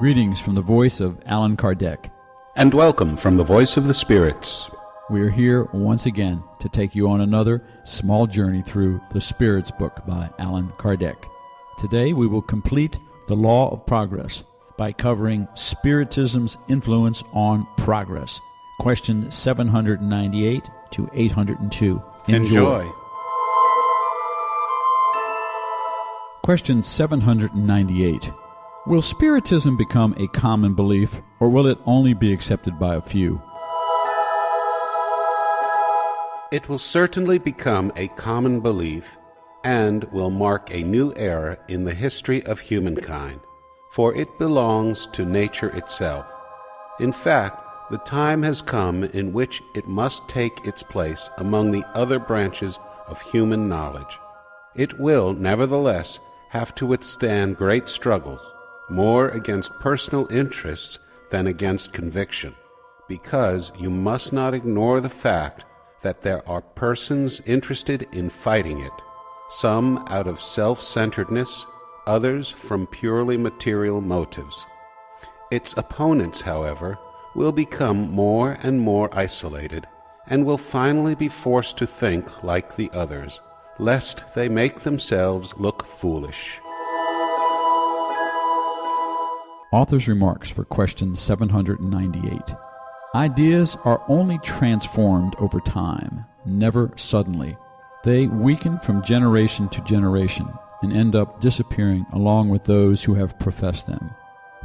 Greetings from the voice of Allan Kardec. And welcome from the Voice of the Spirits. We are here once again to take you on another small journey through the Spirits book by Allan Kardec. Today we will complete the Law of Progress by covering Spiritism's influence on progress. Question 798 to 802. Enjoy. Question 798. Will Spiritism become a common belief, or will it only be accepted by a few? It will certainly become a common belief and will mark a new era in the history of humankind, for it belongs to nature itself. In fact, the time has come in which it must take its place among the other branches of human knowledge. It will, nevertheless, have to withstand great struggles, more against personal interests than against conviction, because you must not ignore the fact that there are persons interested in fighting it, some out of self-centeredness, others from purely material motives. Its opponents, however, will become more and more isolated, and will finally be forced to think like the others, lest they make themselves look foolish. Author's remarks for question 798. Ideas are only transformed over time, never suddenly. They weaken from generation to generation and end up disappearing along with those who have professed them,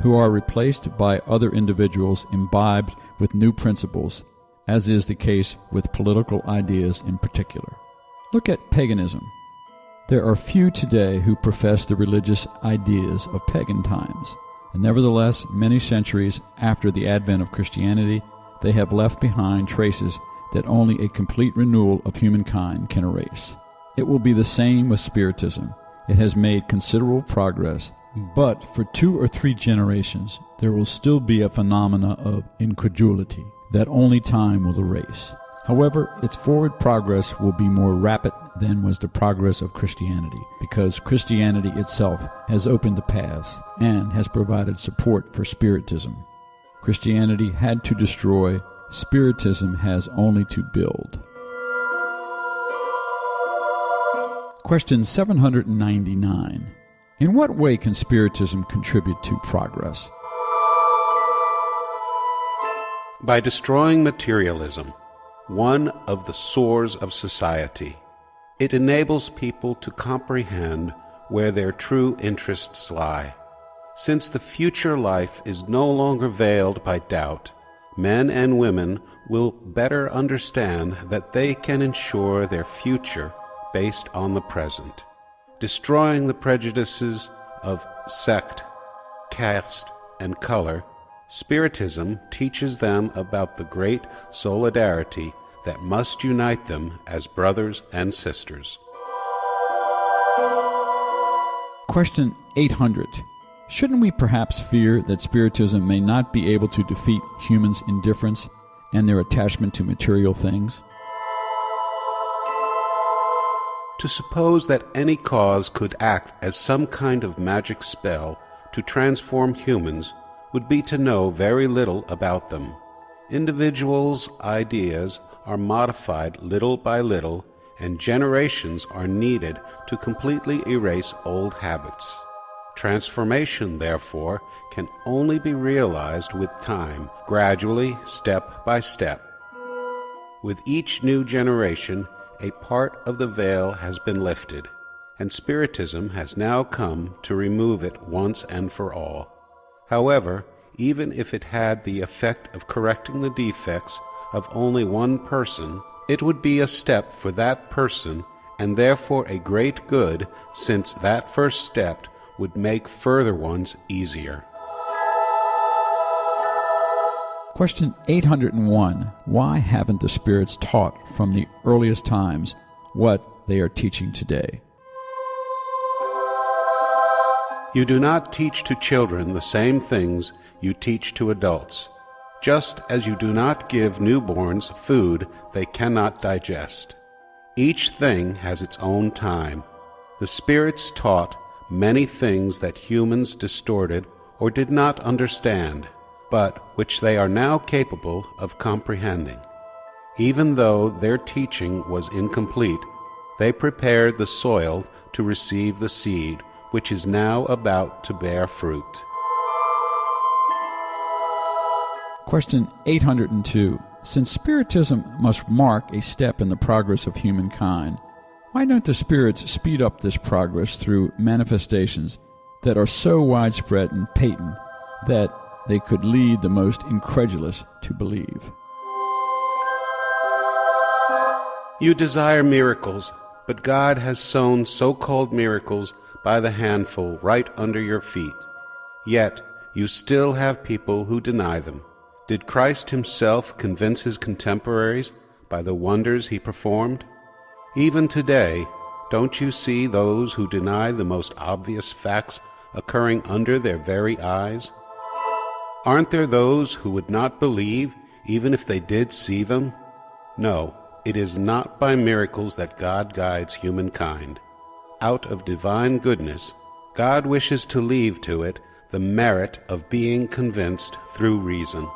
who are replaced by other individuals imbibed with new principles, as is the case with political ideas in particular. Look at paganism. There are few today who profess the religious ideas of pagan times. And nevertheless, many centuries after the advent of Christianity, they have left behind traces that only a complete renewal of humankind can erase. It will be the same with Spiritism. It has made considerable progress, but for 2 or 3 generations, there will still be a phenomena of incredulity that only time will erase. However, its forward progress will be more rapid than was the progress of Christianity, because Christianity itself has opened the paths and has provided support for Spiritism. Christianity had to destroy, Spiritism has only to build. Question 799. In what way can Spiritism contribute to progress? By destroying materialism, one of the sores of society. It enables people to comprehend where their true interests lie. Since the future life is no longer veiled by doubt, men and women will better understand that they can ensure their future based on the present. Destroying the prejudices of sect, caste, and color, Spiritism teaches them about the great solidarity that must unite them as brothers and sisters. Question 800. Shouldn't we perhaps fear that Spiritism may not be able to defeat humans' indifference and their attachment to material things? To suppose that any cause could act as some kind of magic spell to transform humans would be to know very little about them. Individuals' ideas are modified little by little, and generations are needed to completely erase old habits. Transformation, therefore, can only be realized with time, gradually, step by step. With each new generation, a part of the veil has been lifted, and Spiritism has now come to remove it once and for all. However, even if it had the effect of correcting the defects of only one person, it would be a step for that person, and therefore a great good, since that first step would make further ones easier. Question 801. Why haven't the spirits taught from the earliest times what they are teaching today? You do not teach to children the same things you teach to adults, just as you do not give newborns food they cannot digest. Each thing has its own time. The spirits taught many things that humans distorted or did not understand, but which they are now capable of comprehending. Even though their teaching was incomplete, they prepared the soil to receive the seed, which is now about to bear fruit. Question 802. Since Spiritism must mark a step in the progress of humankind, why don't the spirits speed up this progress through manifestations that are so widespread and patent that they could lead the most incredulous to believe? You desire miracles, but God has sown so-called miracles by the handful right under your feet. Yet you still have people who deny them. Did Christ himself convince his contemporaries by the wonders he performed? Even today, don't you see those who deny the most obvious facts occurring under their very eyes? Aren't there those who would not believe even if they did see them? No, it is not by miracles that God guides humankind. Out of divine goodness, God wishes to leave to it the merit of being convinced through reason.